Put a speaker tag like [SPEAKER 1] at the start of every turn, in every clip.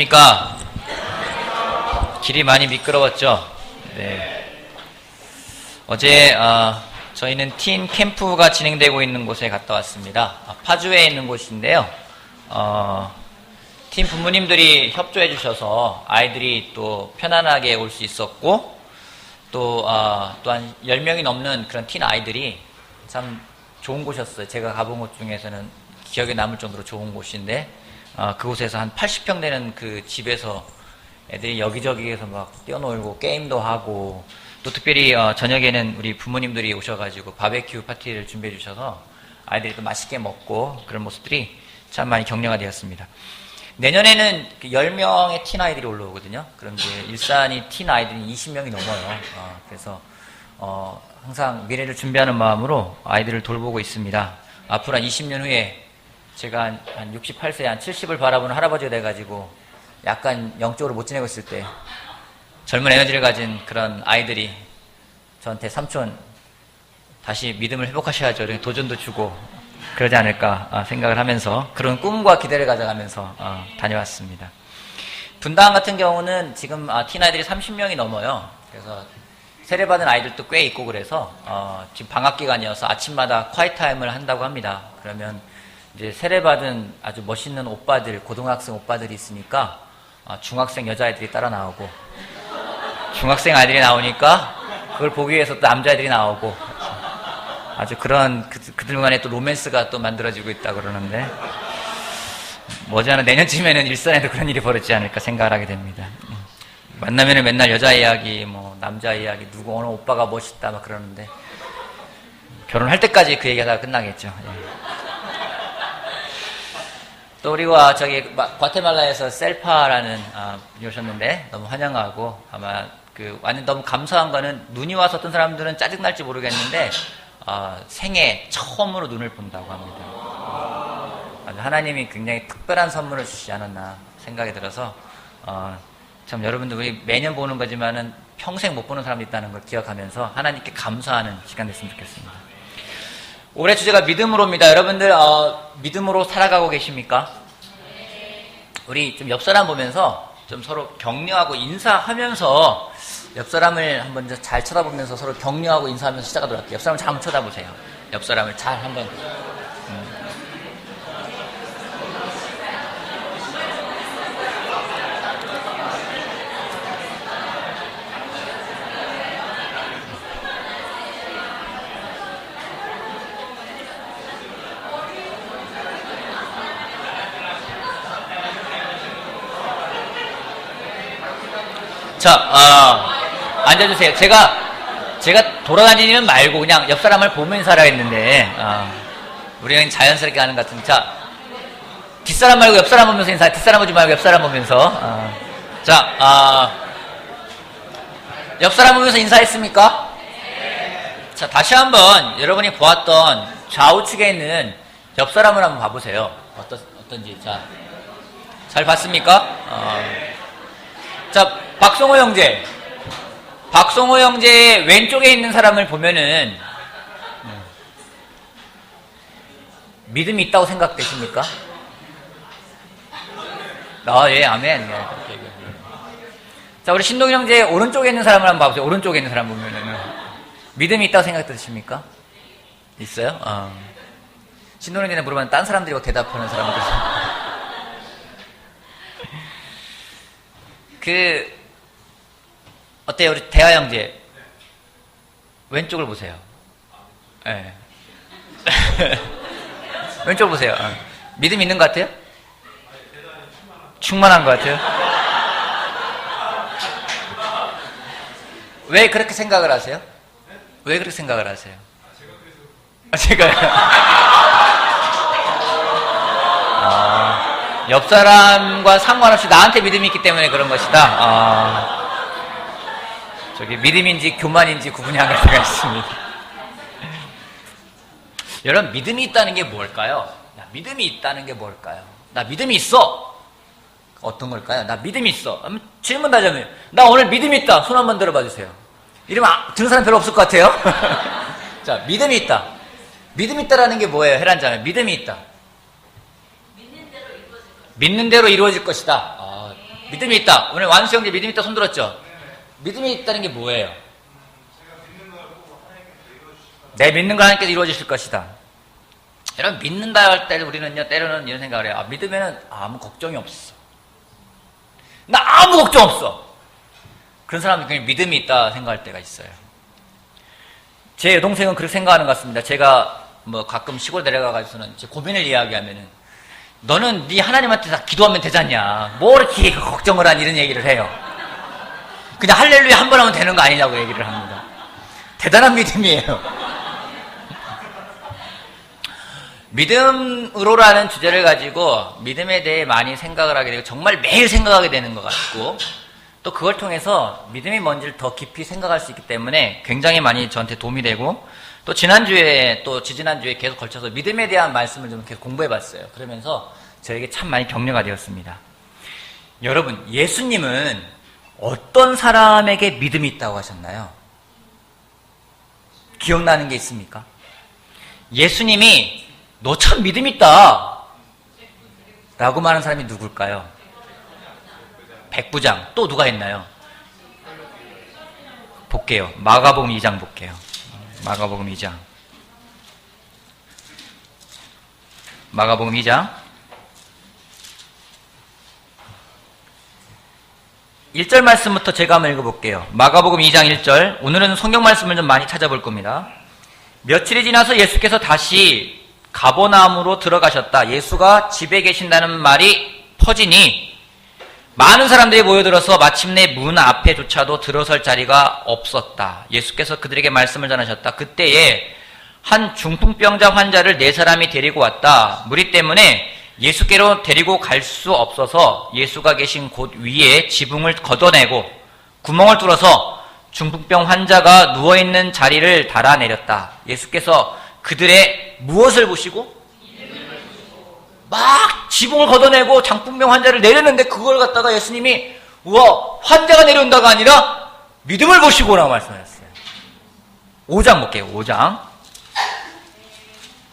[SPEAKER 1] 안녕하십니까. 길이 많이 미끄러웠죠. 네. 어제 저희는 팀 캠프가 진행되고 있는 곳에 갔다 왔습니다. 파주에 있는 곳인데요. 팀 부모님들이 협조해 주셔서 아이들이 또 편안하게 올 수 있었고, 또 한 10명이 넘는 그런 틴 아이들이 참 좋은 곳이었어요. 제가 가본 곳 중에서는 기억에 남을 정도로 좋은 곳인데, 그곳에서 한 80평 되는 그 집에서 애들이 여기저기에서 막 뛰어놀고 게임도 하고, 또 특별히 저녁에는 우리 부모님들이 오셔가지고 바베큐 파티를 준비해 주셔서 아이들이 또 맛있게 먹고 그런 모습들이 참 많이 격려가 되었습니다. 내년에는 10명의 틴 아이들이 올라오거든요. 그럼 이제 일산이 틴 아이들이 20명이 넘어요. 그래서 항상 미래를 준비하는 마음으로 아이들을 돌보고 있습니다. 앞으로 한 20년 후에 제가 한 68세, 한 70을 바라보는 할아버지가 돼가지고 약간 영적으로 못 지내고 있을 때 젊은 에너지를 가진 그런 아이들이 저한테 삼촌 다시 믿음을 회복하셔야죠. 이렇게 도전도 주고 그러지 않을까 생각을 하면서 그런 꿈과 기대를 가져가면서 다녀왔습니다. 분당 같은 경우는 지금 틴 아이들이 30명이 넘어요. 그래서 세례받은 아이들도 꽤 있고 그래서 지금 방학 기간이어서 아침마다 콰이트 타임을 한다고 합니다. 그러면 이제 세례받은 아주 멋있는 오빠들, 고등학생 오빠들이 있으니까 중학생 여자아이들이 따라 나오고, 중학생 아이들이 나오니까 그걸 보기 위해서 또 남자애들이 나오고, 아주 그런 그들 간에 또 로맨스가 또 만들어지고 있다 그러는데, 머지않아 내년쯤에는 일산에도 그런 일이 벌어지지 않을까 생각을 하게 됩니다. 만나면은 맨날 여자 이야기, 뭐 남자 이야기, 누구 어느 오빠가 멋있다 막 그러는데 결혼할 때까지 그 얘기하다가 끝나겠죠. 예. 또 우리가 과테말라에서 셀파라는 분이 오셨는데 너무 환영하고, 아마 완전 너무 감사한 거는 눈이 와서 어떤 사람들은 짜증날지 모르겠는데 생애 처음으로 눈을 본다고 합니다. 하나님이 굉장히 특별한 선물을 주시지 않았나 생각이 들어서 참 여러분들 우리 매년 보는 거지만은 평생 못 보는 사람도 있다는 걸 기억하면서 하나님께 감사하는 시간 됐으면 좋겠습니다. 올해 주제가 믿음으로입니다. 여러분들 믿음으로 살아가고 계십니까? 우리 좀 옆 사람 보면서 좀 서로 격려하고 인사하면서 옆 사람을 한번 잘 쳐다보면서 서로 격려하고 인사하면서 시작하도록 할게요. 옆 사람을 잘 한번 쳐다보세요. 옆 사람을 잘 한번. 자, 앉아주세요. 제가 돌아다니는 말고 그냥 옆 사람을 보면서 살아야 했는데, 우리는 자연스럽게 하는 것 같은데, 자, 뒷사람 말고 옆 사람 보면서 인사, 뒷사람 보지 말고 옆 사람 보면서, 옆 사람 보면서 인사했습니까? 자, 다시 한번 여러분이 보았던 좌우측에 있는 옆 사람을 한번 봐보세요. 어떤지. 자, 잘 봤습니까? 자, 박성호 형제의 왼쪽에 있는 사람을 보면은 믿음이 있다고 생각되십니까? 예, 아멘. 예. 자, 우리 신동일 형제의 오른쪽에 있는 사람을 한번 봐보세요. 오른쪽에 있는 사람 보면은 믿음이 있다고 생각되십니까? 있어요? 신동일 형제는 물어보면 딴 사람들이 대답하는 사람들. 어때요? 우리 대하 형제. 왼쪽을 보세요. 네. 왼쪽 보세요. 믿음 있는 것 같아요? 충만한 것 같아요? 왜 그렇게 생각을 하세요? 왜 그렇게 생각을 하세요? 제가요? 옆 사람과 상관없이 나한테 믿음이 있기 때문에 그런 것이다. 저기 믿음인지 교만인지 구분이 안 갈 때가 있습니다. 여러분, 믿음이 있다는 게 뭘까요? 믿음이 있다는 게 뭘까요? 나 믿음이 있어. 어떤 걸까요? 나 믿음이 있어. 질문 하자면 나 오늘 믿음이 있다. 손 한번 들어봐 주세요. 이러면 드는 사람 별로 없을 것 같아요. 자, 믿음이 있다. 믿음이 있다라는 게 뭐예요? 혜란자매, 믿음이 있다. 믿는 대로 이루어질 것이다. 믿음이 있다. 오늘 완수 형제 믿음이 있다 손 들었죠? 믿음이 있다는 게 뭐예요? 내 믿는 걸 하나님께서 이루어주실 것이다. 여러분, 믿는다 할 때 우리는요, 때로는 이런 생각을 해요. 믿으면 아무 걱정이 없어. 나 아무 걱정 없어. 그런 사람은 그냥 믿음이 있다 생각할 때가 있어요. 제 여동생은 그렇게 생각하는 것 같습니다. 제가 뭐 가끔 시골 내려가가지고는 제 고민을 이야기하면은, 너는 네 하나님한테 다 기도하면 되잖냐. 뭐 이렇게 걱정을 한 이런 얘기를 해요. 그냥 할렐루야 한 번 하면 되는 거 아니냐고 얘기를 합니다. 대단한 믿음이에요. 믿음으로라는 주제를 가지고 믿음에 대해 많이 생각을 하게 되고 정말 매일 생각하게 되는 것 같고, 또 그걸 통해서 믿음이 뭔지를 더 깊이 생각할 수 있기 때문에 굉장히 많이 저한테 도움이 되고, 또 지난주에 또 지지난주에 계속 걸쳐서 믿음에 대한 말씀을 좀 계속 공부해 봤어요. 그러면서 저에게 참 많이 격려가 되었습니다. 여러분, 예수님은 어떤 사람에게 믿음이 있다고 하셨나요? 기억나는 게 있습니까? 예수님이 너 참 믿음 있다 라고 말하는 사람이 누굴까요? 백부장. 또 누가 있나요? 볼게요. 마가복음 2장 볼게요. 마가복음 2장. 마가복음 2장 1절 말씀부터 제가 한번 읽어볼게요. 마가복음 2장 1절. 오늘은 성경 말씀을 좀 많이 찾아볼 겁니다. 며칠이 지나서 예수께서 다시 가버나움으로 들어가셨다. 예수가 집에 계신다는 말이 퍼지니 많은 사람들이 모여들어서 마침내 문 앞에조차도 들어설 자리가 없었다. 예수께서 그들에게 말씀을 전하셨다. 그때에 한 중풍병자 환자를 4사람이 데리고 왔다. 무리 때문에 예수께로 데리고 갈 수 없어서 예수가 계신 곳 위에 지붕을 걷어내고 구멍을 뚫어서 중풍병 환자가 누워있는 자리를 달아내렸다. 예수께서 그들의 무엇을 보시고? 막 지붕을 걷어내고 장풍병 환자를 내렸는데 그걸 갖다가 예수님이 우와, 환자가 내려온다가 아니라 믿음을 보시고라고 말씀하셨어요. 5장 볼게요.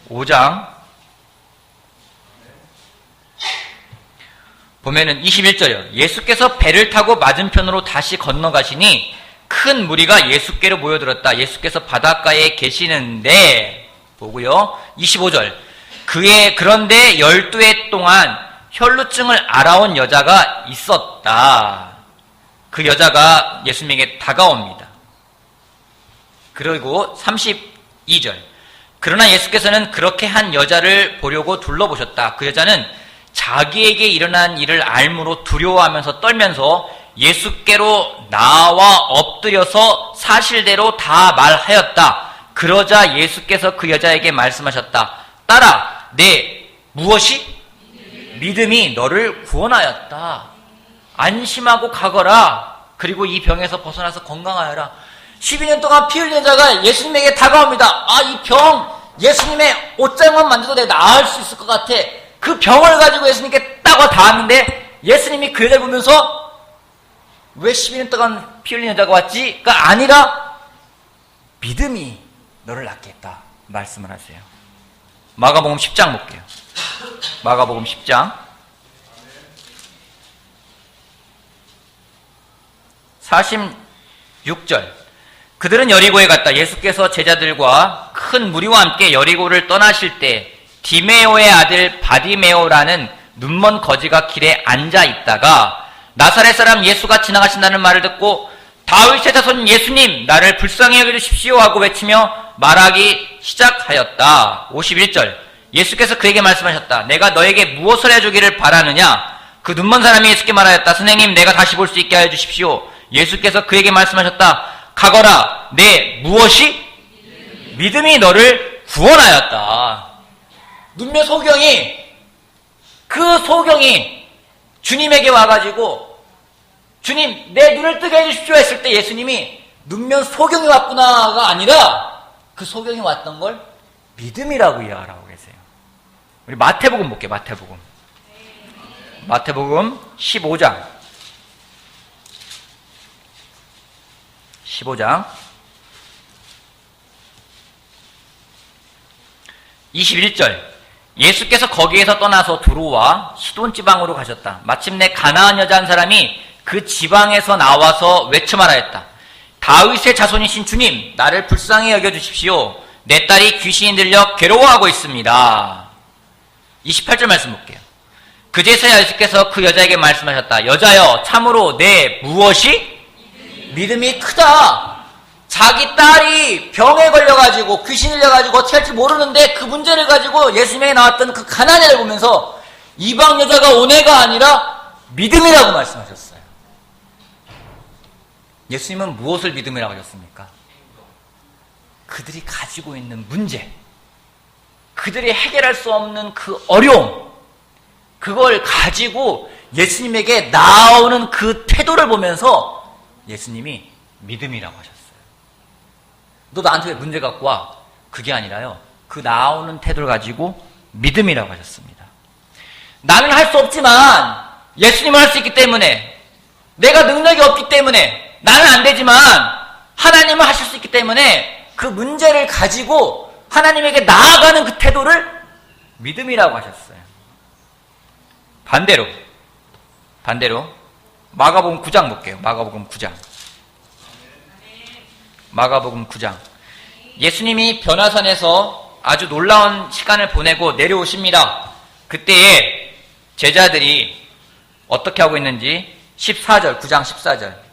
[SPEAKER 1] 5장 보면은 21절이요. 예수께서 배를 타고 맞은편으로 다시 건너가시니 큰 무리가 예수께로 모여들었다. 예수께서 바닷가에 계시는데 보고요. 25절. 그런데 12해 동안 혈루증을 앓아온 여자가 있었다. 그 여자가 예수님에게 다가옵니다. 그리고 32절. 그러나 예수께서는 그렇게 한 여자를 보려고 둘러보셨다. 그 여자는 자기에게 일어난 일을 알므로 두려워하면서 떨면서 예수께로 나와 엎드려서 사실대로 다 말하였다. 그러자 예수께서 그 여자에게 말씀하셨다. 딸아, 내 무엇이? 믿음이 너를 구원하였다. 안심하고 가거라. 그리고 이 병에서 벗어나서 건강하여라. 12년 동안 피 흘린 자가 예수님에게 다가옵니다. 아, 이 병 예수님의 옷장만 만져도 내가 나을 수 있을 것 같아. 그 병을 가지고 예수님께 딱 닿았는데 예수님이 그 여자를 보면서 왜 12년 동안 피 흘린 여자가 왔지?가 아니라 믿음이 너를 낫게 했다 말씀을 하세요. 마가복음 10장 볼게요. 마가복음 10장 46절. 그들은 여리고에 갔다. 예수께서 제자들과 큰 무리와 함께 여리고를 떠나실 때 디메오의 아들 바디메오라는 눈먼 거지가 길에 앉아 있다가 나사렛 사람 예수가 지나가신다는 말을 듣고 다윗의 자손 예수님, 나를 불쌍히 여기십시오 하고 외치며 말하기 시작하였다. 51절. 예수께서 그에게 말씀하셨다. 내가 너에게 무엇을 해주기를 바라느냐? 그 눈먼 사람이 예수께 말하였다. 선생님, 내가 다시 볼 수 있게 하여 주십시오. 예수께서 그에게 말씀하셨다. 가거라. 내 무엇이? 믿음이 너를 구원하였다. 눈매 소경이 주님에게 와가지고 주님, 내 눈을 뜨게 해주십시오 했을 때 예수님이 눈면 소경이 왔구나가 아니라 그 소경이 왔던 걸 믿음이라고 이해하라고 계세요. 우리 마태복음 볼게요. 마태복음 15장 21절. 예수께서 거기에서 떠나서 두로와 시돈 지방으로 가셨다. 마침내 가나안 여자 한 사람이 그 지방에서 나와서 외쳐 말하였다. 다윗의 자손이신 주님, 나를 불쌍히 여겨주십시오. 내 딸이 귀신이 들려 괴로워하고 있습니다. 28절 말씀 볼게요. 그제서야 예수께서 그 여자에게 말씀하셨다. 여자여, 참으로 내 무엇이? 믿음이 크다. 자기 딸이 병에 걸려가지고 귀신이 들려가지고 어떻게 할지 모르는데 그 문제를 가지고 예수님에게 나왔던 그 가난을 보면서 이방 여자가 오네가 아니라 믿음이라고 말씀하셨어요. 예수님은 무엇을 믿음이라고 하셨습니까? 그들이 가지고 있는 문제, 그들이 해결할 수 없는 그 어려움, 그걸 가지고 예수님에게 나오는 그 태도를 보면서 예수님이 믿음이라고 하셨어요. 너 나한테 왜 문제 갖고 와? 그게 아니라요. 그 나오는 태도를 가지고 믿음이라고 하셨습니다. 나는 할 수 없지만 예수님은 할 수 있기 때문에, 내가 능력이 없기 때문에 나는 안 되지만 하나님은 하실 수 있기 때문에 그 문제를 가지고 하나님에게 나아가는 그 태도를 믿음이라고 하셨어요. 반대로 마가복음 9장 볼게요. 마가복음 9장. 마가복음 9장. 예수님이 변화산에서 아주 놀라운 시간을 보내고 내려오십니다. 그때에 제자들이 어떻게 하고 있는지 14절, 9장 14절.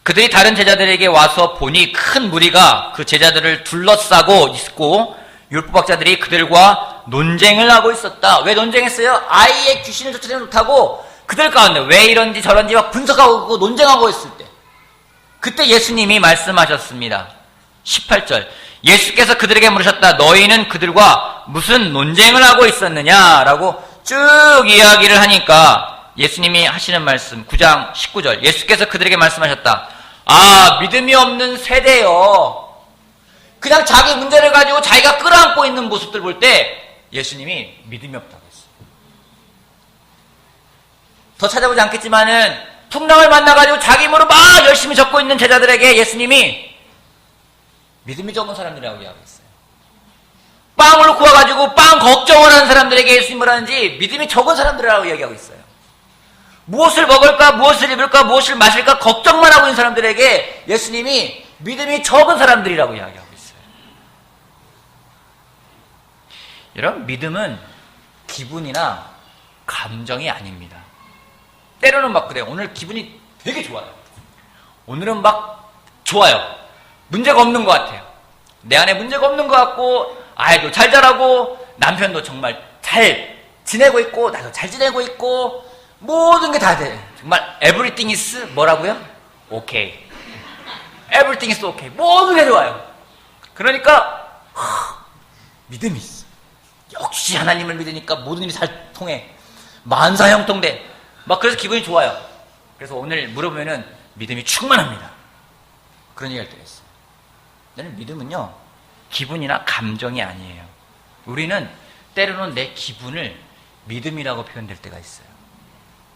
[SPEAKER 1] 그들이 다른 제자들에게 와서 보니 큰 무리가 그 제자들을 둘러싸고 있고 율법학자들이 그들과 논쟁을 하고 있었다. 왜 논쟁했어요? 아이의 귀신을 쫓아내지 못하고 그들 가운데 왜 이런지 저런지 막 분석하고 논쟁하고 있을 때, 그때 예수님이 말씀하셨습니다. 18절. 예수께서 그들에게 물으셨다. 너희는 그들과 무슨 논쟁을 하고 있었느냐라고 쭉 이야기를 하니까 예수님이 하시는 말씀 9장 19절. 예수께서 그들에게 말씀하셨다. 아, 믿음이 없는 세대요. 그냥 자기 문제를 가지고 자기가 끌어안고 있는 모습들 볼 때 예수님이 믿음이 없다고 했어요. 더 찾아보지 않겠지만은 풍랑을 만나가지고 자기 힘으로 막 열심히 적고 있는 제자들에게 예수님이 믿음이 적은 사람들이라고 이야기했어요. 빵을 구워가지고 빵 걱정을 하는 사람들에게 예수님이 뭐라는지 믿음이 적은 사람들이라고 이야기하고 있어요. 무엇을 먹을까, 무엇을 입을까, 무엇을 마실까 걱정만 하고 있는 사람들에게 예수님이 믿음이 적은 사람들이라고 이야기하고 있어요. 여러분, 믿음은 기분이나 감정이 아닙니다. 때로는 막 그래요. 오늘 기분이 되게 좋아요. 오늘은 막 좋아요. 문제가 없는 것 같아요. 내 안에 문제가 없는 것 같고, 아이도 잘 자라고, 남편도 정말 잘 지내고 있고, 나도 잘 지내고 있고, 모든 게 다 돼. 정말 everything is 뭐라고요? okay. everything is okay. 모든 게 좋아요. 그러니까 믿음이 있어. 역시 하나님을 믿으니까 모든 일이 잘 통해. 만사형통돼. 막 그래서 기분이 좋아요. 그래서 오늘 물어보면은 믿음이 충만합니다. 그런 얘기할 때가 있어요. 나는 믿음은요, 기분이나 감정이 아니에요. 우리는 때로는 내 기분을 믿음이라고 표현될 때가 있어요.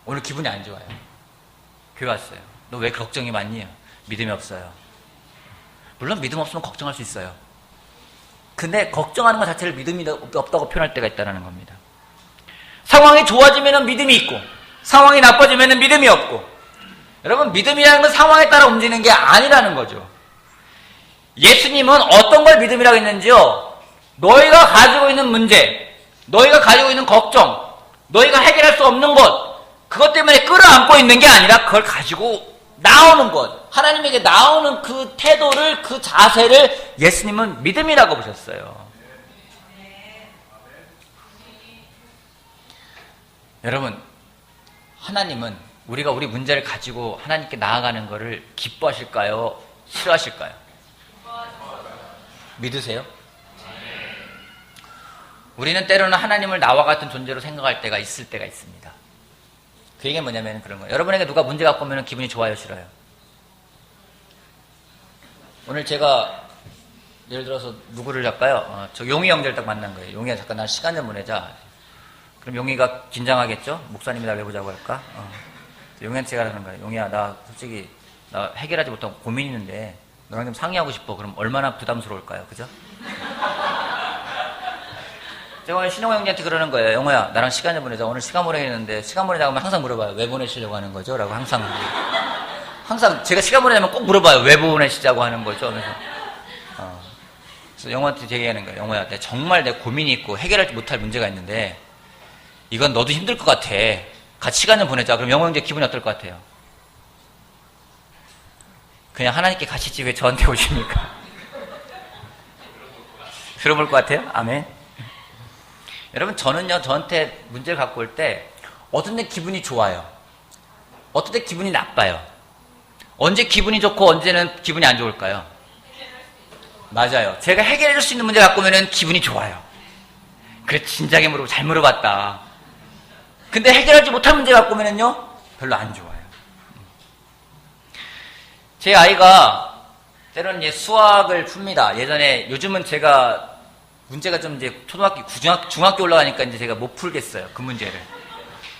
[SPEAKER 1] 오늘 기분이 안 좋아요. 교회 왔어요. 너 왜 걱정이 많니? 믿음이 없어요. 물론 믿음 없으면 걱정할 수 있어요. 근데 걱정하는 것 자체를 믿음이 없다고 표현할 때가 있다는 겁니다. 상황이 좋아지면 믿음이 있고 상황이 나빠지면 믿음이 없고, 여러분, 믿음이라는 건 상황에 따라 움직이는 게 아니라는 거죠. 예수님은 어떤 걸 믿음이라고 했는지요, 너희가 가지고 있는 문제, 너희가 가지고 있는 걱정, 너희가 해결할 수 없는 것, 그것 때문에 끌어안고 있는 게 아니라 그걸 가지고 나오는 것, 하나님에게 나오는 그 태도를, 그 자세를 예수님은 믿음이라고 보셨어요. 여러분, 하나님은 우리가 우리 문제를 가지고 하나님께 나아가는 것을 기뻐하실까요? 싫어하실까요? 믿으세요? 우리는 때로는 하나님을 나와 같은 존재로 생각할 때가 있을 때가 있습니다. 그 얘기는 뭐냐면 그런 거예요. 여러분에게 누가 문제 갖고 오면 기분이 좋아요, 싫어요? 오늘 제가 예를 들어서 누구를 할까요? 저 용희 형제를 딱 만난 거예요. 용희야, 잠깐 날 시간 좀 보내자. 그럼 용희가 긴장하겠죠? 목사님이 날 왜 보자고 할까? 용희한테 제가 하는 거예요. 용희야, 나 솔직히 나 해결하지 못하고 고민 있는데 너랑 좀 상의하고 싶어. 그럼 얼마나 부담스러울까요? 그죠? 제가 오늘 신영호 형제한테 그러는 거예요. 영호야, 나랑 시간 좀 보내자. 오늘 시간 보내겠는데, 시간 보내자고 하면 항상 물어봐요. 왜 보내시려고 하는 거죠? 라고 항상 제가 시간 보내자면 꼭 물어봐요. 왜 보내시자고 하는 거죠? 그래서 영호한테 얘기하는 거예요. 영호야, 정말 내 고민이 있고 해결하지 못할 문제가 있는데, 이건 너도 힘들 것 같아. 같이 시간 좀 보내자. 그럼 영호 형제 기분이 어떨 것 같아요? 그냥 하나님께 가시지 왜 저한테 오십니까? 들어볼 것 같아요? 아멘. 여러분, 저는요, 저한테 문제를 갖고 올 때, 어떤 때 기분이 좋아요. 어떤 때 기분이 나빠요. 언제 기분이 좋고 언제는 기분이 안 좋을까요? 맞아요. 제가 해결해 줄 수 있는 문제 갖고 오면 기분이 좋아요. 그래, 진작에 물어보고 잘 물어봤다. 근데 해결하지 못할 문제 갖고 오면요, 별로 안 좋아요. 제 아이가 때로는 이제 수학을 풉니다. 예전에, 요즘은 제가 문제가 좀 이제 초등학교, 중학교 올라가니까 이제 제가 못 풀겠어요. 그 문제를.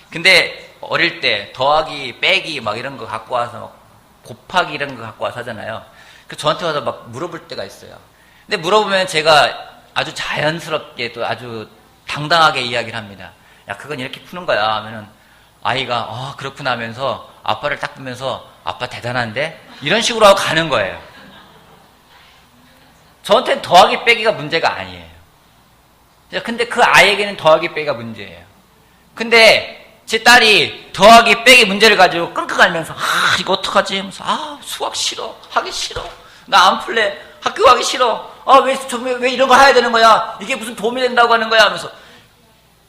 [SPEAKER 1] 근데 어릴 때 더하기, 빼기 막 이런 거 갖고 와서 막 곱하기 이런 거 갖고 와서 하잖아요. 그래서 저한테 와서 막 물어볼 때가 있어요. 근데 물어보면 제가 아주 자연스럽게 또 아주 당당하게 이야기를 합니다. 야, 그건 이렇게 푸는 거야. 하면은 아이가, 그렇구나 하면서 아빠를 딱 보면서 아빠 대단한데? 이런 식으로 하고 가는 거예요. 저한테는 더하기 빼기가 문제가 아니에요. 근데 그 아이에게는 더하기 빼기가 문제예요. 근데 제 딸이 더하기 빼기 문제를 가지고 끙끙 앓면서 이거 어떡하지? 하면서 수학 싫어. 하기 싫어. 나 안 풀래. 학교 가기 싫어. 왜 이런 거 해야 되는 거야? 이게 무슨 도움이 된다고 하는 거야? 하면서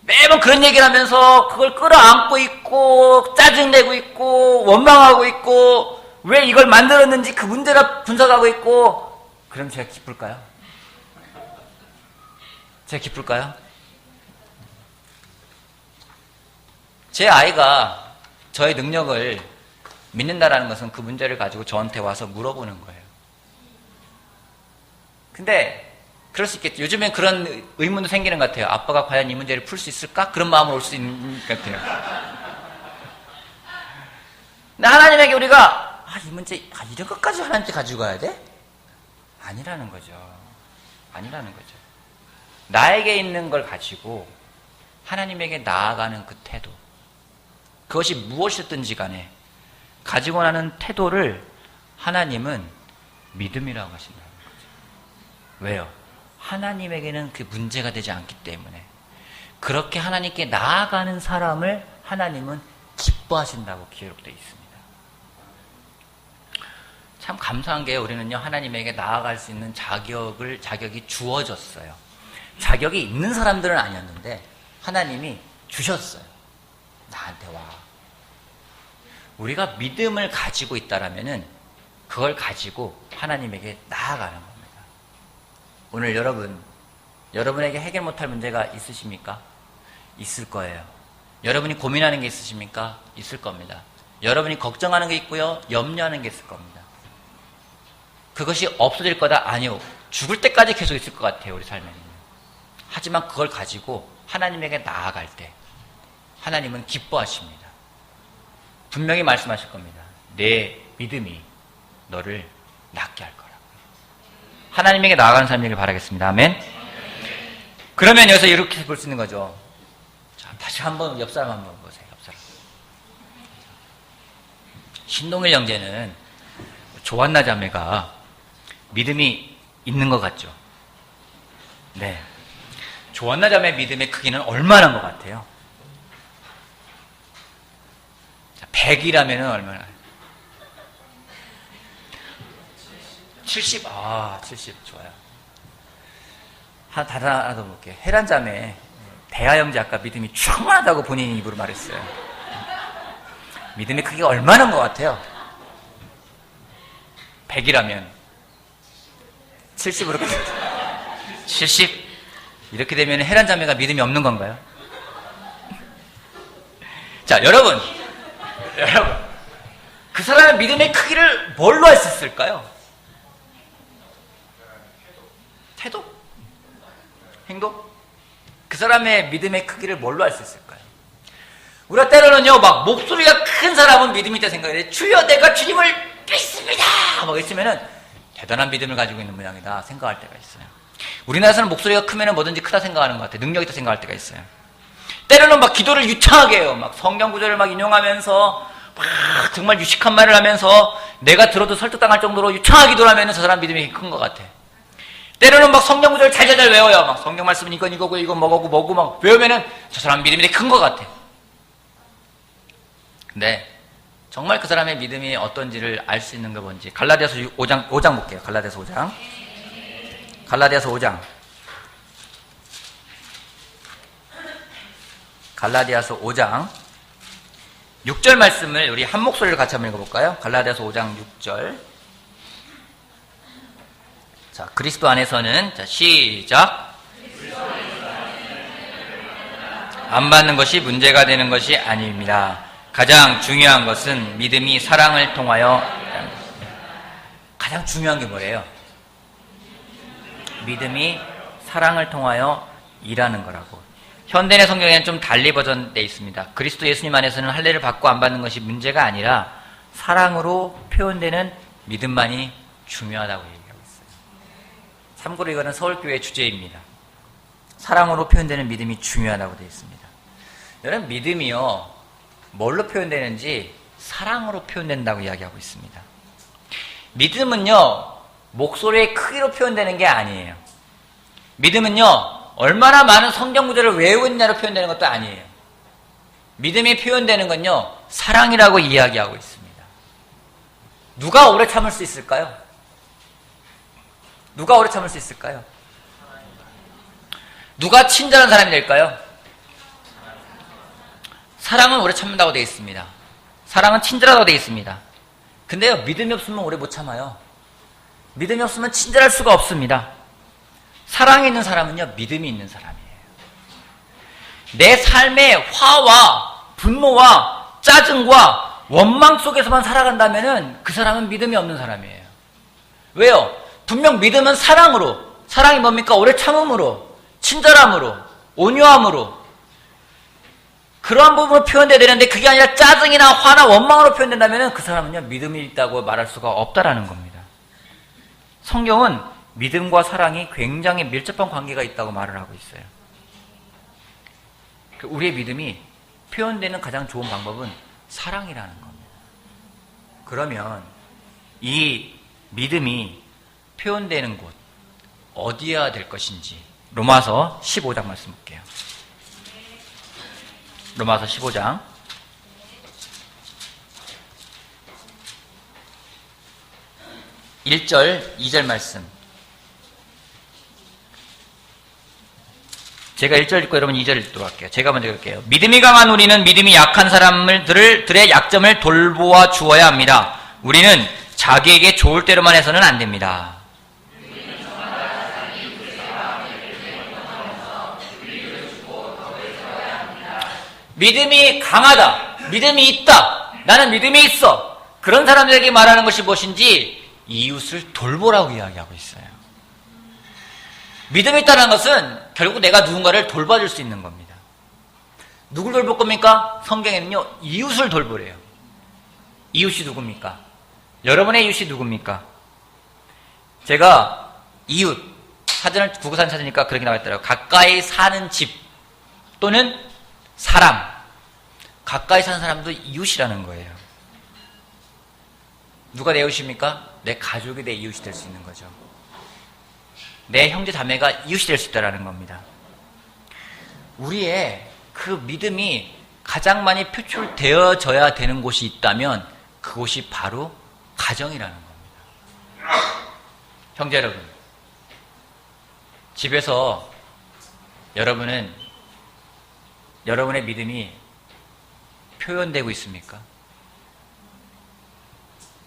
[SPEAKER 1] 매번 그런 얘기를 하면서 그걸 끌어안고 있고 짜증내고 있고 원망하고 있고 왜 이걸 만들었는지 그 문제를 분석하고 있고 그럼 제가 기쁠까요? 제가 기쁠까요? 제 아이가 저의 능력을 믿는다라는 것은 그 문제를 가지고 저한테 와서 물어보는 거예요. 근데 그럴 수 있겠죠. 요즘엔 그런 의문도 생기는 것 같아요. 아빠가 과연 이 문제를 풀 수 있을까? 그런 마음으로 올 수 있는 것 같아요. 근데 하나님에게 우리가 이 문제 이런 것까지 하나님께 가지고 가야 돼? 아니라는 거죠. 아니라는 거죠. 나에게 있는 걸 가지고 하나님에게 나아가는 그 태도, 그것이 무엇이든지 간에 가지고 나는 태도를 하나님은 믿음이라고 하신다는 거죠. 왜요? 하나님에게는 그 문제가 되지 않기 때문에. 그렇게 하나님께 나아가는 사람을 하나님은 기뻐하신다고 기록되어 있습니다. 참 감사한 게 우리는요, 하나님에게 나아갈 수 있는 자격이 주어졌어요. 자격이 있는 사람들은 아니었는데 하나님이 주셨어요. 나한테 와. 우리가 믿음을 가지고 있다라면은 그걸 가지고 하나님에게 나아가는 겁니다. 오늘 여러분에게 해결 못할 문제가 있으십니까? 있을 거예요. 여러분이 고민하는 게 있으십니까? 있을 겁니다. 여러분이 걱정하는 게 있고요, 염려하는 게 있을 겁니다. 그것이 없어질 거다? 아니요. 죽을 때까지 계속 있을 것 같아요, 우리 삶에는. 하지만 그걸 가지고 하나님에게 나아갈 때 하나님은 기뻐하십니다. 분명히 말씀하실 겁니다. 내 믿음이 너를 낫게 할 거라고. 하나님에게 나아가는 삶이길 바라겠습니다. 아멘. 그러면 여기서 이렇게 볼 수 있는 거죠. 자, 다시 한번 옆 사람 한번 보세요. 옆 사람. 신동일 형제는 조한나 자매가 믿음이 있는 것 같죠? 네. 조한나 자매의 믿음의 크기는 얼마나 것 같아요? 자, 100이라면 얼마나? 70? 70 좋아요. 다른 하나 더 볼게요. 혜란 자매, 대하 형제 아까 믿음이 충만하다고 본인 입으로 말했어요. 믿음의 크기가 얼마나 것 같아요? 100이라면 70으로 70? 이렇게 되면 혜란 자매가 믿음이 없는 건가요? 자, 여러분, 그 사람의 믿음의 크기를 뭘로 할 수 있을까요? 태도? 행동? 그 사람의 믿음의 크기를 뭘로 할 수 있을까요? 우리가 때로는요, 막 목소리가 큰 사람은 믿음이 있다 생각해. 주여, 내가 주님을 믿습니다! 막 있으면은 대단한 믿음을 가지고 있는 모양이다 생각할 때가 있어요. 우리나라에서는 목소리가 크면 뭐든지 크다 생각하는 것 같아요. 능력이 있다 생각할 때가 있어요. 때로는 막 기도를 유창하게 해요. 막 성경 구절을 막 인용하면서 막 정말 유식한 말을 하면서 내가 들어도 설득당할 정도로 유창하게 기도를 하면 저 사람 믿음이 큰 것 같아. 때로는 막 성경 구절을 잘잘잘 외워요. 막 성경 말씀은 이건 이거고 이건 뭐고 막 외우면은 저 사람 믿음이 되게 큰 것 같아. 근데 정말 그 사람의 믿음이 어떤지를 알 수 있는 게 뭔지 갈라디아서 5장 볼게요. 갈라디아서 5장. 갈라디아서 5장. 갈라디아서 5장 6절 말씀을 우리 한 목소리를 같이 한번 읽어볼까요? 갈라디아서 5장 6절. 자, 그리스도 안에서는 자, 시작. 안 받는 것이 문제가 되는 것이 아닙니다. 가장 중요한 것은 믿음이 사랑을 통하여 가장 중요한 게 뭐예요? 믿음이 사랑을 통하여 일하는 거라고. 현대의 성경에는 좀 달리 버전되어 있습니다. 그리스도 예수님 안에서는 할례를 받고 안 받는 것이 문제가 아니라 사랑으로 표현되는 믿음만이 중요하다고 얘기하고 있어요. 참고로 이거는 서울교회 주제입니다. 사랑으로 표현되는 믿음이 중요하다고 되어 있습니다. 여러분, 믿음이요, 뭘로 표현되는지 사랑으로 표현된다고 이야기하고 있습니다. 믿음은요, 목소리의 크기로 표현되는 게 아니에요. 믿음은요, 얼마나 많은 성경 구절을 외우고 있냐로 표현되는 것도 아니에요. 믿음이 표현되는 건요, 사랑이라고 이야기하고 있습니다. 누가 오래 참을 수 있을까요? 누가 오래 참을 수 있을까요? 누가 친절한 사람이 될까요? 사랑은 오래 참는다고 되어 있습니다. 사랑은 친절하다고 되어 있습니다. 근데요, 믿음이 없으면 오래 못 참아요. 믿음이 없으면 친절할 수가 없습니다. 사랑이 있는 사람은요, 믿음이 있는 사람이에요. 내 삶의 화와 분노와 짜증과 원망 속에서만 살아간다면은 그 사람은 믿음이 없는 사람이에요. 왜요? 분명 믿음은 사랑으로, 사랑이 뭡니까? 오래 참음으로, 친절함으로, 온유함으로, 그러한 부분으로 표현돼야 되는데 그게 아니라 짜증이나 화나 원망으로 표현된다면은 그 사람은요, 믿음이 있다고 말할 수가 없다라는 겁니다. 성경은 믿음과 사랑이 굉장히 밀접한 관계가 있다고 말을 하고 있어요. 우리의 믿음이 표현되는 가장 좋은 방법은 사랑이라는 겁니다. 그러면 이 믿음이 표현되는 곳 어디여야 될 것인지 로마서 15장 말씀 볼게요. 로마서 15장 1절 2절 말씀. 제가 1절 읽고 여러분 2절 읽도록 할게요. 제가 먼저 읽을게요. 믿음이 강한 우리는 믿음이 약한 사람들의 약점을 돌보아 주어야 합니다. 우리는 자기에게 좋을 대로만 해서는 안 됩니다. 믿음이 강하다, 믿음이 있다, 나는 믿음이 있어, 그런 사람들에게 말하는 것이 무엇인지 이웃을 돌보라고 이야기하고 있어요. 믿음이 있다는 것은 결국 내가 누군가를 돌봐줄 수 있는 겁니다. 누굴 돌볼 겁니까? 성경에는요, 이웃을 돌보래요. 이웃이 누굽니까? 여러분의 이웃이 누굽니까? 제가 이웃, 사전을 국어사전 찾으니까 그렇게 나와 있더라고요. 가까이 사는 집 또는 사람, 가까이 사는 사람도 이웃이라는 거예요. 누가 내 이웃입니까? 내 가족이 내 이웃이 될 수 있는 거죠. 내 형제 자매가 이웃이 될 수 있다는 겁니다. 우리의 그 믿음이 가장 많이 표출되어져야 되는 곳이 있다면 그곳이 바로 가정이라는 겁니다. 형제 여러분, 집에서 여러분은 여러분의 믿음이 표현되고 있습니까?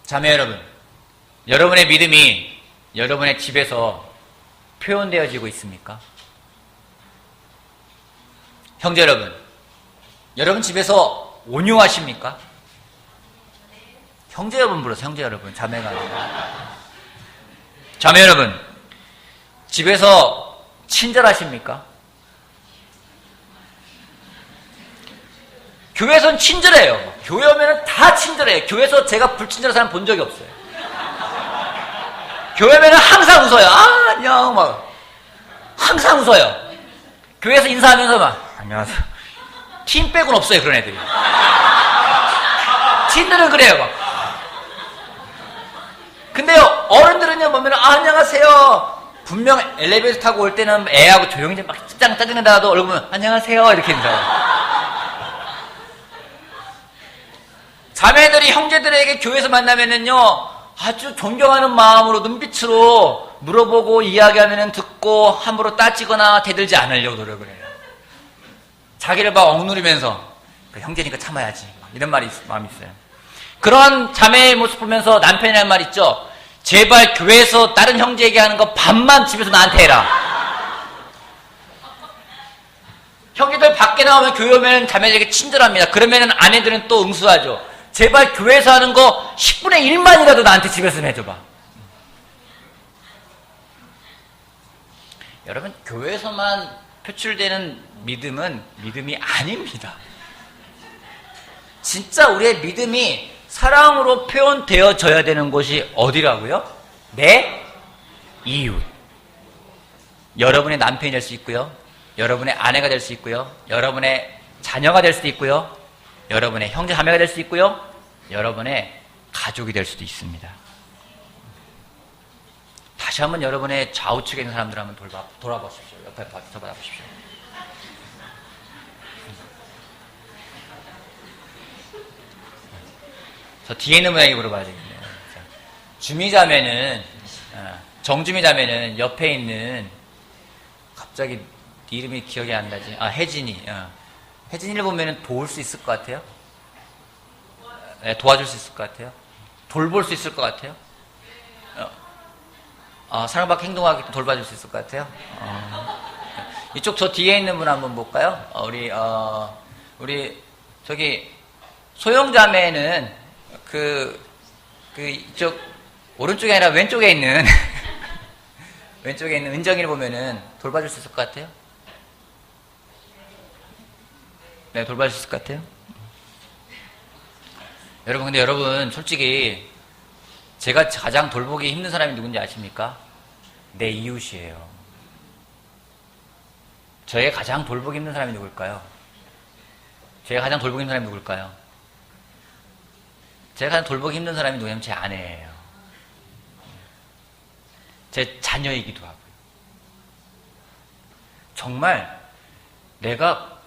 [SPEAKER 1] 자매 여러분, 여러분의 믿음이 여러분의 집에서 표현되어지고 있습니까? 형제 여러분, 여러분 집에서 온유하십니까? 형제 여러분 불러서 형제 여러분, 자매가 아니라. 자매 여러분, 집에서 친절하십니까? 교회에서는 친절해요. 교회 오면 다 친절해요. 교회에서 제가 불친절한 사람 본 적이 없어요. 교회 오면 항상 웃어요. 아, 안녕, 막. 항상 웃어요. 교회에서 인사하면서 막 안녕하세요. 팀 빼고는 없어요, 그런 애들이. 팀들은 그래요, 막. 근데요, 어른들은요, 보면, 안녕하세요. 분명 엘리베이터 타고 올 때는 애하고 조용히 막 짜증내다가도 얼굴 보면, 안녕하세요. 이렇게 인사해요. 자매들이 형제들에게 교회에서 만나면은요, 아주 존경하는 마음으로 눈빛으로 물어보고 이야기하면은 듣고 함부로 따지거나 대들지 않으려고 노력을 해요. 자기를 막 억누르면서, 형제니까 참아야지. 이런 마음이 있어요. 그런 자매의 모습 보면서 남편이 한 말 있죠. 제발 교회에서 다른 형제에게 하는 거 반만 집에서 나한테 해라. 형제들 밖에 나오면 교회 오면 자매들에게 친절합니다. 그러면 아내들은 또 응수하죠. 제발 교회에서 하는 거 10분의 1만이라도 나한테 집에서 해줘봐. 여러분, 교회에서만 표출되는 믿음은 믿음이 아닙니다. 진짜 우리의 믿음이 사랑으로 표현되어져야 되는 곳이 어디라고요? 내 이웃. 여러분의 남편이 될 수 있고요. 여러분의 아내가 될 수 있고요. 여러분의 자녀가 될 수도 있고요. 여러분의 형제 자매가 될 수 있고요. 여러분의 가족이 될 수도 있습니다. 다시 한번 여러분의 좌우측에 있는 사람들 한번 돌아보십시오. 옆에 쳐다보십시오. 저 뒤에 있는 모양이 물어봐야 되겠네요. 주미자매는, 정주미자매는 옆에 있는, 갑자기 이름이 기억이 안 나지. 혜진이. 혜진이를 보면 도울 수 있을 것 같아요? 네, 도와줄 수 있을 것 같아요? 돌볼 수 있을 것 같아요? 사랑받게 행동하게 돌봐줄 수 있을 것 같아요? 이쪽 저 뒤에 있는 분 한번 볼까요? 우리, 저기, 소영자매는 이쪽, 오른쪽이 아니라 왼쪽에 있는, 왼쪽에 있는 은정이를 보면은 돌봐줄 수 있을 것 같아요? 네, 돌봐줄 수 있을 것 같아요? 여러분, 근데 여러분, 솔직히, 제가 가장 돌보기 힘든 사람이 누군지 아십니까? 내 이웃이에요. 저에게 가장 돌보기 힘든 사람이 누굴까요? 제가 가장 돌보기 힘든 사람이 누굴까요? 제가 가장 돌보기 힘든 사람이 누구냐면 제 아내예요. 제 자녀이기도 하고요. 정말 내가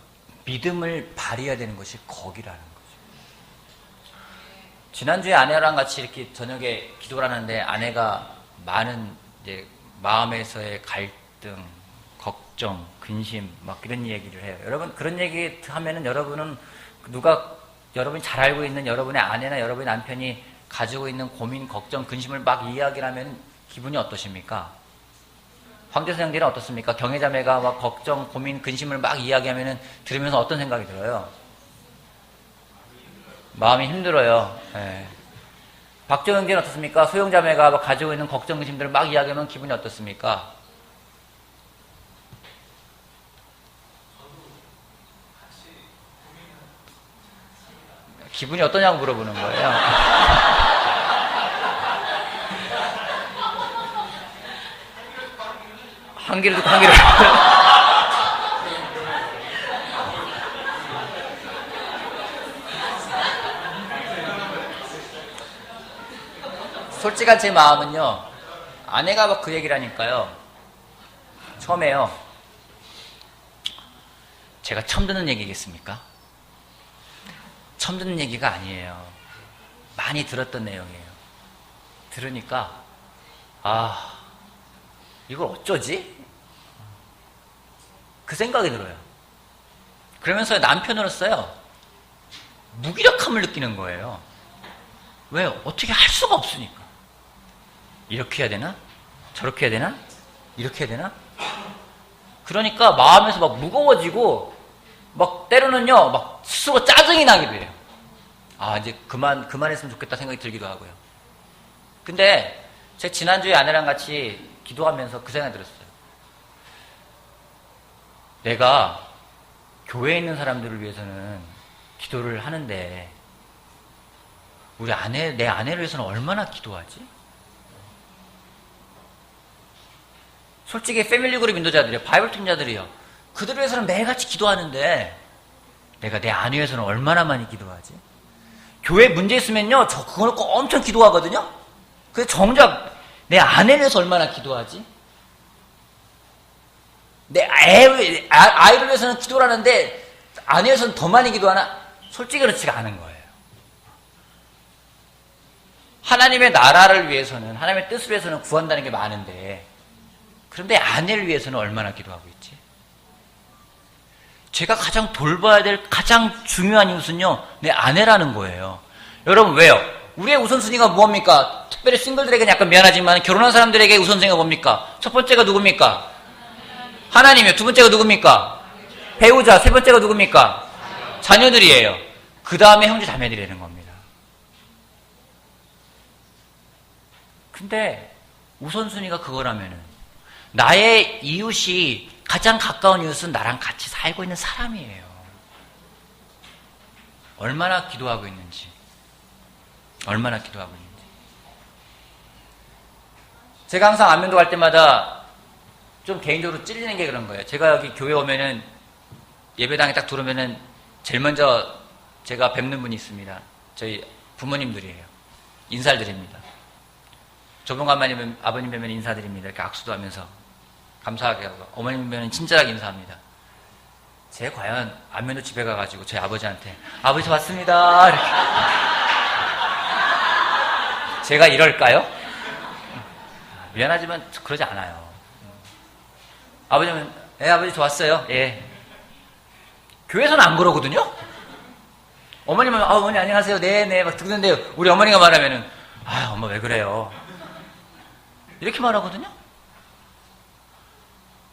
[SPEAKER 1] 믿음을 발휘해야 되는 것이 거기라는 거죠. 지난주에 아내랑 같이 이렇게 저녁에 기도를 하는데 아내가 많은 이제 마음에서의 갈등, 걱정, 근심 막 이런 얘기를 해요. 여러분 그런 얘기 하면은 여러분은 여러분이 잘 알고 있는 여러분의 아내나 여러분의 남편이 가지고 있는 고민, 걱정, 근심을 막 이야기를 하면 기분이 어떠십니까? 황제선생들은 어떻습니까? 경혜자매가 막 걱정, 고민, 근심을 막 이야기하면 들으면서 어떤 생각이 들어요? 마음이 힘들어요. 네. 박정영제는 어떻습니까? 소영자매가 막 가지고 있는 걱정, 근심들을 막 이야기하면 기분이 어떻습니까? 기분이 어떠냐고 물어보는 거예요. 한 귀를 듣고 한 귀를 솔직한 제 마음은요, 아내가 막 그 얘기를 하니까요, 처음에요, 제가 처음 듣는 얘기겠습니까? 처음 듣는 얘기가 아니에요. 많이 들었던 내용이에요. 들으니까 이걸 어쩌지? 그 생각이 들어요. 그러면서 남편으로서요 무기력함을 느끼는 거예요. 왜? 어떻게 할 수가 없으니까. 이렇게 해야 되나? 저렇게 해야 되나? 이렇게 해야 되나? 그러니까 마음에서 막 무거워지고 막 때로는요 막 스스로 짜증이 나기도 해요. 이제 그만했으면 좋겠다 생각이 들기도 하고요. 근데 제가 지난주에 아내랑 같이 기도하면서 그 생각이 들었어요. 내가 교회에 있는 사람들을 위해서는 기도를 하는데 내 아내를 위해서는 얼마나 기도하지? 솔직히 패밀리 그룹 인도자들이요, 바이블 통자들이요, 그들을 위해서는 매일같이 기도하는데 내가 내 아내 위해서는 얼마나 많이 기도하지? 교회 문제 있으면요, 저 그거 놓고 엄청 기도하거든요. 근데 정작 내 아내를 위해서 얼마나 기도하지? 내 아이를 위해서는 기도를 하는데 아내 위해서는 더 많이 기도하나? 솔직히 그렇지가 않은 거예요. 하나님의 나라를 위해서는, 하나님의 뜻을 위해서는 구한다는 게 많은데, 그런데 아내를 위해서는 얼마나 기도하고 있지? 제가 가장 돌봐야 될 가장 중요한 이웃은요, 내 아내라는 거예요. 여러분, 왜요? 우리의 우선순위가 뭡니까? 특별히 싱글들에게는 약간 미안하지만 결혼한 사람들에게 우선순위가 뭡니까? 첫 번째가 누굽니까? 하나님이요. 두 번째가 누굽니까? 배우자. 세 번째가 누굽니까? 자녀들이에요. 그 다음에 형제 자매들이 되는 겁니다. 근데 우선순위가 그거라면은 나의 이웃이, 가장 가까운 이웃은 나랑 같이 살고 있는 사람이에요. 얼마나 기도하고 있는지. 얼마나 기도하고 있는지. 제가 항상 안면도 갈 때마다 좀 개인적으로 찔리는 게 그런 거예요. 제가 여기 교회 오면은, 예배당에 딱 들어오면은 제일 먼저 제가 뵙는 분이 있습니다. 저희 부모님들이에요. 인사를 드립니다. 조봉아버님, 아버님 뵈면 인사드립니다. 이렇게 악수도 하면서 감사하게 하고, 어머님 뵈면 친절하게 인사합니다. 제 과연 안면도 집에 가가지고 저희 아버지한테 아버지 저 왔습니다 이렇게 제가 이럴까요? 미안하지만 그러지 않아요. 아버지는 아버지 저 왔어요. 예. 교회에서는 안 그러거든요. 어머님은 어머니 안녕하세요. 네네 막 듣는데 우리 어머니가 말하면은 엄마 왜 그래요? 이렇게 말하거든요.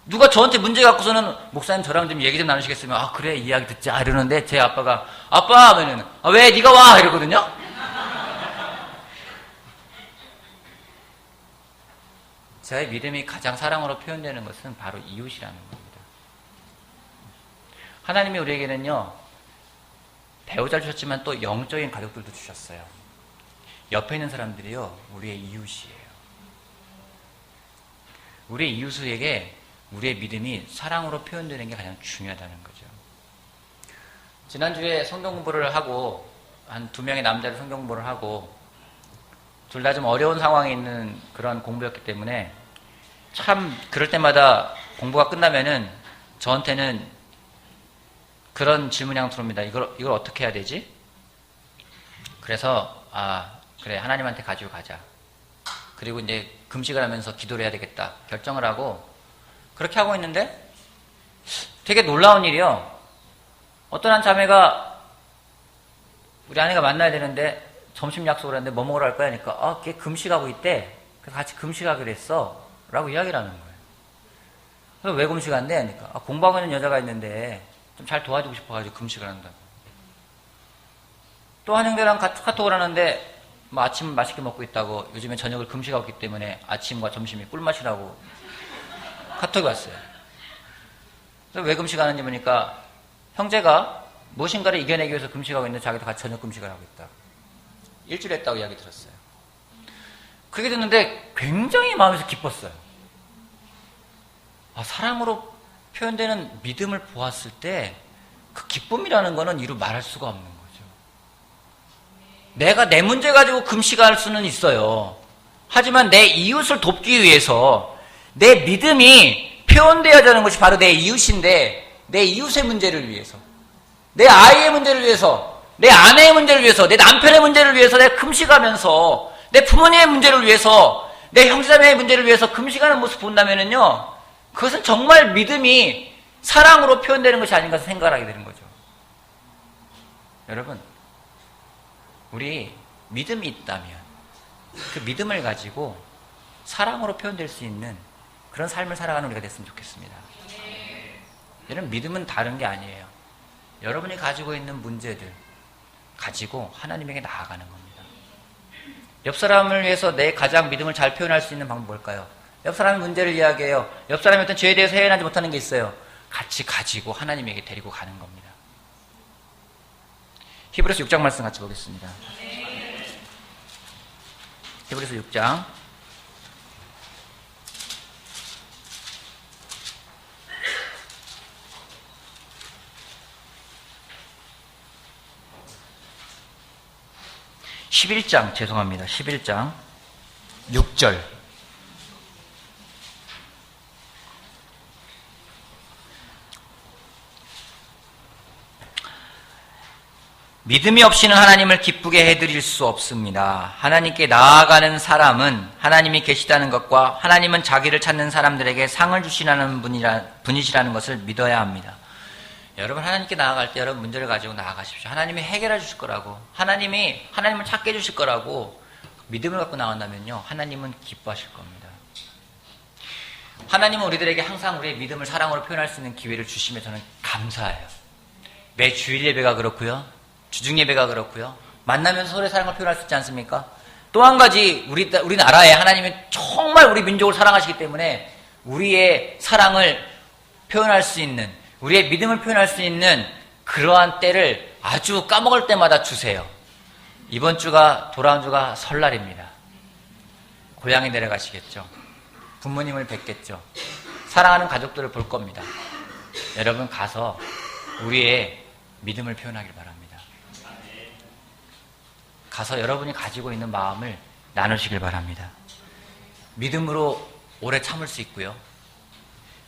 [SPEAKER 1] 누가 저한테 문제 갖고서는 목사님 저랑 좀 얘기 좀 나누시겠으면 그래 이야기 듣자 이러는데 제 아빠가 아빠 하면은 왜 네가 와 이러거든요. 저의 믿음이 가장 사랑으로 표현되는 것은 바로 이웃이라는 겁니다. 하나님이 우리에게는요, 배우자를 주셨지만 또 영적인 가족들도 주셨어요. 옆에 있는 사람들이요, 우리의 이웃이에요. 우리의 이웃에게 우리의 믿음이 사랑으로 표현되는 게 가장 중요하다는 거죠. 지난주에 성경 공부를 하고, 한 2명의 남자를 성경 공부를 하고, 둘 다 좀 어려운 상황에 있는 그런 공부였기 때문에 참 그럴 때마다 공부가 끝나면은 저한테는 그런 질문이 항상 들어옵니다. 이걸 어떻게 해야 되지? 그래서 그래 하나님한테 가지고 가자. 그리고 이제 금식을 하면서 기도를 해야 되겠다 결정을 하고 그렇게 하고 있는데 되게 놀라운 일이요. 어떤 한 자매가 우리 아내가 만나야 되는데 점심 약속을 했는데 뭐 먹으러 갈 거야? 하니까 걔 금식하고 있대. 그래서 같이 금식하기로 했어 라고 이야기를 하는 거예요. 그래서 왜 금식한대? 하니까 공부하고 있는 여자가 있는데 좀 잘 도와주고 싶어가지고 금식을 한다고. 또 한 형제랑 카톡을 하는데 뭐 아침 맛있게 먹고 있다고 요즘에 저녁을 금식하고 있기 때문에 아침과 점심이 꿀맛이라고 카톡이 왔어요. 그래서 왜 금식하는지 보니까 형제가 무엇인가를 이겨내기 위해서 금식하고 있는데 자기도 같이 저녁 금식을 하고 있다. 일주일 했다고 이야기 들었어요. 그렇게 듣는데 굉장히 마음에서 기뻤어요. 사랑으로 표현되는 믿음을 보았을 때 그 기쁨이라는 거는 이루 말할 수가 없는 거죠. 내가 내 문제 가지고 금식할 수는 있어요. 하지만 내 이웃을 돕기 위해서 내 믿음이 표현되어야 되는 것이 바로 내 이웃인데 내 이웃의 문제를 위해서 내 아이의 문제를 위해서 내 아내의 문제를 위해서 내 남편의 문제를 위해서 내가 금식하면서 내 부모님의 문제를 위해서 내 형제자매의 문제를 위해서 금식하는 모습 본다면은요 그것은 정말 믿음이 사랑으로 표현되는 것이 아닌가 생각을 하게 되는 거죠. 여러분 우리 믿음이 있다면 그 믿음을 가지고 사랑으로 표현될 수 있는 그런 삶을 살아가는 우리가 됐으면 좋겠습니다. 여러분 믿음은 다른 게 아니에요. 여러분이 가지고 있는 문제들 가지고 하나님에게 나아가는 겁니다. 옆 사람을 위해서 내 가장 믿음을 잘 표현할 수 있는 방법은 뭘까요? 옆 사람의 문제를 이야기해요. 옆 사람이 어떤 죄에 대해서 해결하지 못하는 게 있어요. 같이 가지고 하나님에게 데리고 가는 겁니다. 히브리서 6장 말씀 같이 보겠습니다. 히브리서 6장 11장 죄송합니다. 11장 6절. 믿음이 없이는 하나님을 기쁘게 해드릴 수 없습니다. 하나님께 나아가는 사람은 하나님이 계시다는 것과 하나님은 자기를 찾는 사람들에게 상을 주시라는 분이시라는 것을 믿어야 합니다. 여러분, 하나님께 나아갈 때 여러분 문제를 가지고 나아가십시오. 하나님이 해결해 주실 거라고, 하나님을 찾게 해주실 거라고 믿음을 갖고 나간다면요, 하나님은 기뻐하실 겁니다. 하나님은 우리들에게 항상 우리의 믿음을 사랑으로 표현할 수 있는 기회를 주시며 저는 감사해요. 매 주일 예배가 그렇고요, 주중 예배가 그렇고요, 만나면서 서로의 사랑을 표현할 수 있지 않습니까? 또 한 가지, 우리나라에 하나님이 정말 우리 민족을 사랑하시기 때문에 우리의 사랑을 표현할 수 있는, 우리의 믿음을 표현할 수 있는 그러한 때를 아주 까먹을 때마다 주세요. 이번 주가, 돌아온 주가 설날입니다. 고향에 내려가시겠죠. 부모님을 뵙겠죠. 사랑하는 가족들을 볼 겁니다. 여러분 가서 우리의 믿음을 표현하길 바랍니다. 가서 여러분이 가지고 있는 마음을 나누시길 바랍니다. 믿음으로 오래 참을 수 있고요,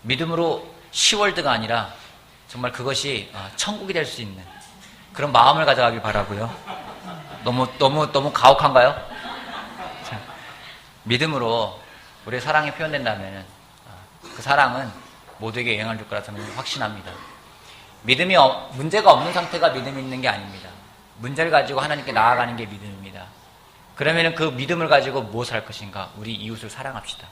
[SPEAKER 1] 믿음으로 10월드가 아니라 정말 그것이 천국이 될 수 있는 그런 마음을 가져가길 바라고요. 너무 가혹한가요? 자, 믿음으로 우리의 사랑이 표현된다면 그 사랑은 모두에게 영향을 줄 거라 저는 확신합니다. 믿음이 문제가 없는 상태가 믿음이 있는 게 아닙니다. 문제를 가지고 하나님께 나아가는 게 믿음입니다. 그러면 그 믿음을 가지고 무엇을 할 것인가? 우리 이웃을 사랑합시다.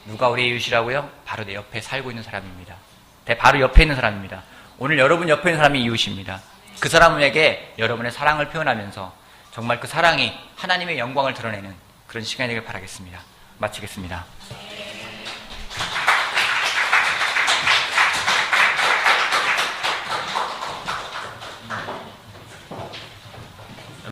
[SPEAKER 1] 누가 우리 이웃이라고요? 바로 내 옆에 살고 있는 사람입니다. 내 바로 옆에 있는 사람입니다. 오늘 여러분 옆에 있는 사람이 이웃입니다. 그 사람에게 여러분의 사랑을 표현하면서 정말 그 사랑이 하나님의 영광을 드러내는 그런 시간이 되길 바라겠습니다. 마치겠습니다.